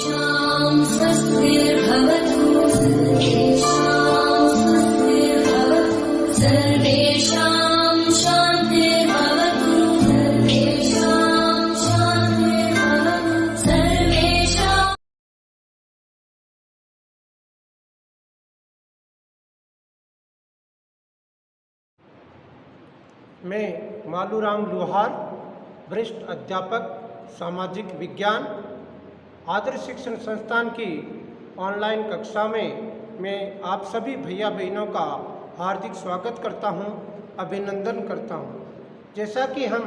सर्वेषां स्वस्तिर्भवतु सर्वेषां शान्तिर्भवतु सर्वेषां। मैं मालूराम लोहार, वरिष्ठ अध्यापक सामाजिक विज्ञान, आदर्श शिक्षण संस्थान की ऑनलाइन कक्षा में मैं आप सभी भैया बहनों का हार्दिक स्वागत करता हूं, अभिनंदन करता हूं। जैसा कि हम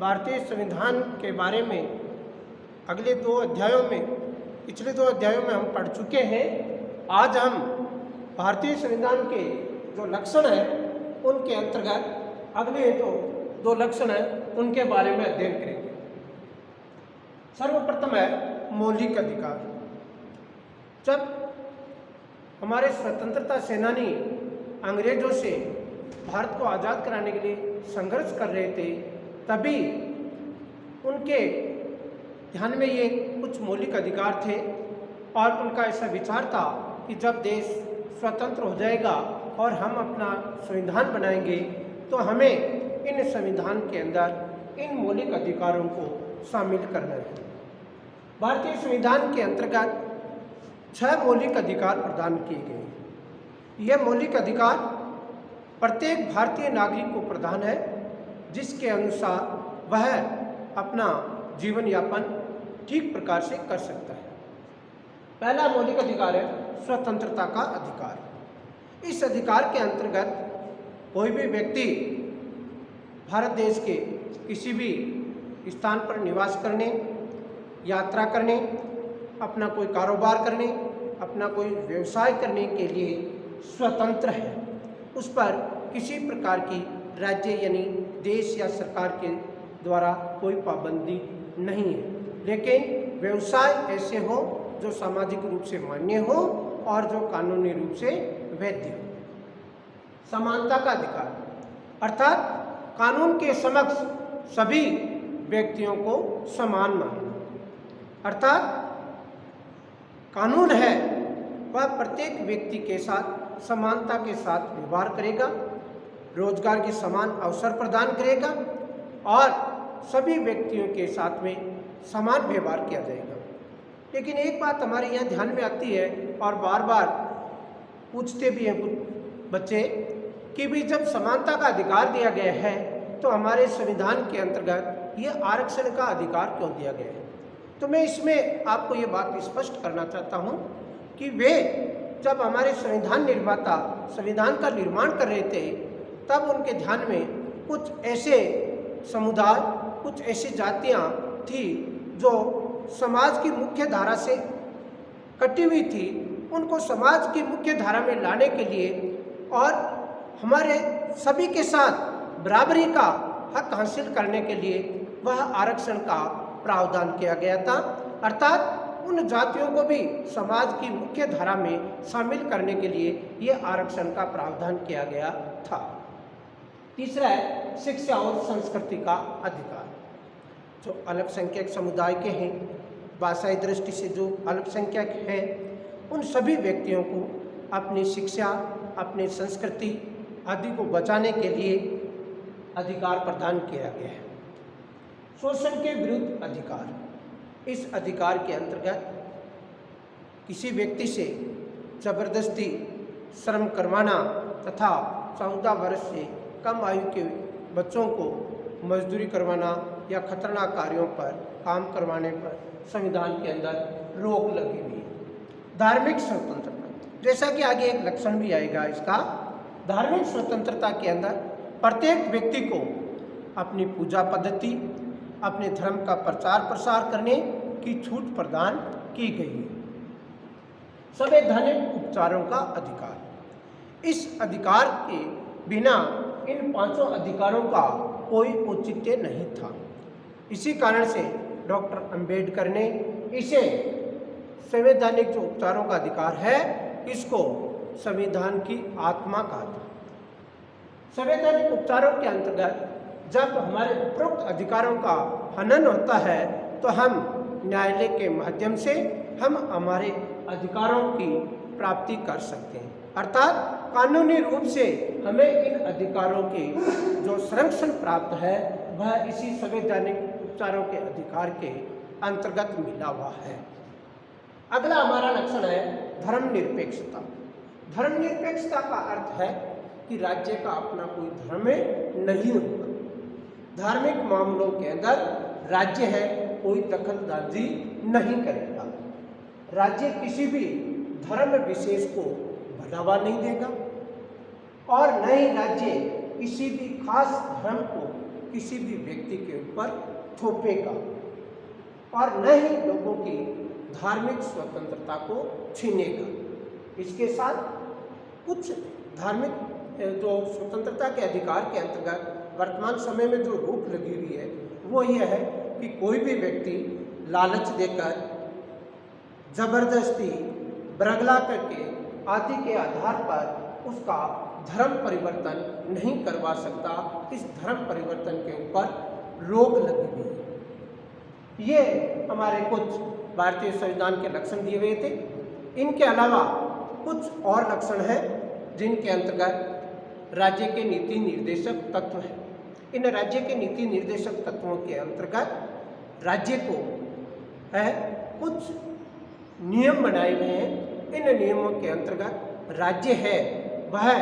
भारतीय संविधान के बारे में पिछले दो अध्यायों में हम पढ़ चुके हैं। आज हम भारतीय संविधान के जो लक्षण हैं उनके अंतर्गत अगले दो लक्षण हैं उनके बारे में अध्ययन करेंगे। सर्वप्रथम है मौलिक अधिकार। जब हमारे स्वतंत्रता सेनानी अंग्रेजों से भारत को आज़ाद कराने के लिए संघर्ष कर रहे थे, तभी उनके ध्यान में ये कुछ मौलिक अधिकार थे और उनका ऐसा विचार था कि जब देश स्वतंत्र हो जाएगा और हम अपना संविधान बनाएंगे तो हमें इन संविधान के अंदर इन मौलिक अधिकारों को शामिल करना है। भारतीय संविधान के अंतर्गत 6 मौलिक अधिकार प्रदान किए गए। यह मौलिक अधिकार प्रत्येक भारतीय नागरिक को प्रदान है, जिसके अनुसार वह अपना जीवन यापन ठीक प्रकार से कर सकता है। पहला मौलिक अधिकार है स्वतंत्रता का अधिकार। इस अधिकार के अंतर्गत कोई भी व्यक्ति भारत देश के किसी भी स्थान पर निवास करने, यात्रा करने, अपना कोई कारोबार करने, अपना कोई व्यवसाय करने के लिए स्वतंत्र है। उस पर किसी प्रकार की राज्य यानी देश या सरकार के द्वारा कोई पाबंदी नहीं है। लेकिन व्यवसाय ऐसे हो जो सामाजिक रूप से मान्य हो और जो कानूनी रूप से वैध हो। समानता का अधिकार अर्थात कानून के समक्ष सभी व्यक्तियों को समान मानना, अर्थात कानून है वह प्रत्येक व्यक्ति के साथ समानता के साथ व्यवहार करेगा, रोजगार के समान अवसर प्रदान करेगा और सभी व्यक्तियों के साथ में समान व्यवहार किया जाएगा। लेकिन एक बात हमारे यहाँ ध्यान में आती है और बार बार पूछते भी हैं कुछ बच्चे कि भी जब समानता का अधिकार दिया गया है तो हमारे संविधान के अंतर्गत ये आरक्षण का अधिकार क्यों दिया गया है। तो मैं इसमें आपको ये बात स्पष्ट करना चाहता हूँ कि वे जब हमारे संविधान निर्माता संविधान का निर्माण कर रहे थे तब उनके ध्यान में कुछ ऐसे समुदाय, कुछ ऐसी जातियाँ थी जो समाज की मुख्य धारा से कटी हुई थी। उनको समाज की मुख्य धारा में लाने के लिए और हमारे सभी के साथ बराबरी का हक हासिल करने के लिए वह आरक्षण का प्रावधान किया गया था, अर्थात उन जातियों को भी समाज की मुख्य धारा में शामिल करने के लिए यह आरक्षण का प्रावधान किया गया था। तीसरा है शिक्षा और संस्कृति का अधिकार। जो अल्पसंख्यक समुदाय के हैं, भाषाई दृष्टि से जो अल्पसंख्यक हैं, उन सभी व्यक्तियों को अपनी शिक्षा, अपनी संस्कृति आदि को बचाने के लिए अधिकार प्रदान किया गया है। शोषण के विरुद्ध अधिकार। इस अधिकार के अंतर्गत किसी व्यक्ति से जबरदस्ती श्रम करवाना तथा 14 वर्ष से कम आयु के बच्चों को मजदूरी करवाना या खतरनाक कार्यों पर काम करवाने पर संविधान के अंदर रोक लगी हुई है। धार्मिक स्वतंत्रता, जैसा कि आगे एक लक्षण भी आएगा इसका। धार्मिक स्वतंत्रता के अंदर प्रत्येक व्यक्ति को अपनी पूजा पद्धति, अपने धर्म का प्रचार प्रसार करने की छूट प्रदान की गई है। संवैधानिक उपचारों का अधिकार। इस अधिकार के बिना इन 5 अधिकारों का कोई औचित्य नहीं था। इसी कारण से डॉक्टर अंबेडकर ने इसे संवैधानिक जो उपचारों का अधिकार है इसको संविधान की आत्मा कहा था। संवैधानिक उपचारों के अंतर्गत जब हमारे उपरोक्त अधिकारों का हनन होता है तो हम न्यायालय के माध्यम से हम हमारे अधिकारों की प्राप्ति कर सकते हैं। अर्थात कानूनी रूप से हमें इन अधिकारों के जो संरक्षण प्राप्त है वह इसी संवैधानिक उपचारों के अधिकार के अंतर्गत मिला हुआ है। अगला हमारा लक्षण है धर्मनिरपेक्षता। धर्मनिरपेक्षता का अर्थ है कि राज्य का अपना कोई धर्म नहीं होगा। धार्मिक मामलों के अंदर राज्य है कोई दखलंदाजी नहीं करेगा। राज्य किसी भी धर्म विशेष को बढ़ावा नहीं देगा और न ही राज्य किसी भी खास धर्म को किसी भी व्यक्ति के ऊपर थोपेगा और न ही लोगों की धार्मिक स्वतंत्रता को छीनेगा। इसके साथ कुछ धार्मिक जो स्वतंत्रता के अधिकार के अंतर्गत वर्तमान समय में जो रोक लगी हुई है वो यह है कि कोई भी व्यक्ति लालच देकर, जबरदस्ती, बरगला करके आदि के आधार पर उसका धर्म परिवर्तन नहीं करवा सकता। इस धर्म परिवर्तन के ऊपर रोक लगी हुई है। ये हमारे कुछ भारतीय संविधान के लक्षण दिए हुए थे। इनके अलावा कुछ और लक्षण हैं जिनके अंतर्गत राज्य के नीति निर्देशक तत्व हैं। इन राज्य के नीति निर्देशक तत्वों के अंतर्गत राज्य को है कुछ नियम बनाए हुए हैं। इन नियमों के अंतर्गत राज्य है वह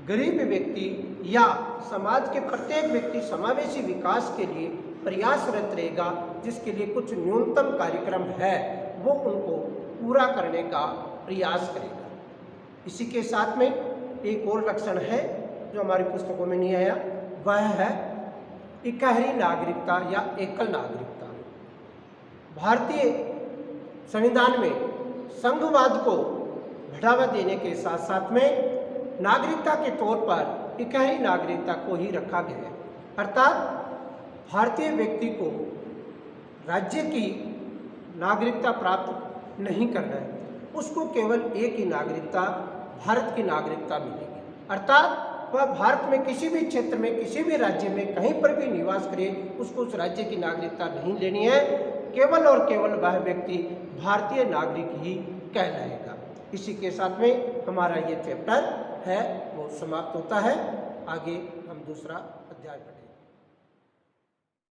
गरीब व्यक्ति या समाज के प्रत्येक व्यक्ति समावेशी विकास के लिए प्रयासरत रहेगा, जिसके लिए कुछ न्यूनतम कार्यक्रम है वो उनको पूरा करने का प्रयास करेगा। इसी के साथ में एक और लक्षण है जो हमारी पुस्तकों में नहीं आया, वह है इकहरी नागरिकता या एकल नागरिकता। भारतीय संविधान में संघवाद को बढ़ावा देने के साथ साथ में नागरिकता के तौर पर इकहरी नागरिकता को ही रखा गया है। अर्थात भारतीय व्यक्ति को राज्य की नागरिकता प्राप्त नहीं करना है, उसको केवल एक ही नागरिकता भारत की नागरिकता मिलेगी। अर्थात वह भारत में किसी भी क्षेत्र में किसी भी राज्य में कहीं पर भी निवास करे उसको उस राज्य की नागरिकता नहीं लेनी है। केवल और केवल वह व्यक्ति भारतीय नागरिक ही कहलाएगा। इसी के साथ में हमारा ये चैप्टर है वो समाप्त होता है। आगे हम दूसरा अध्याय पढ़ेंगे।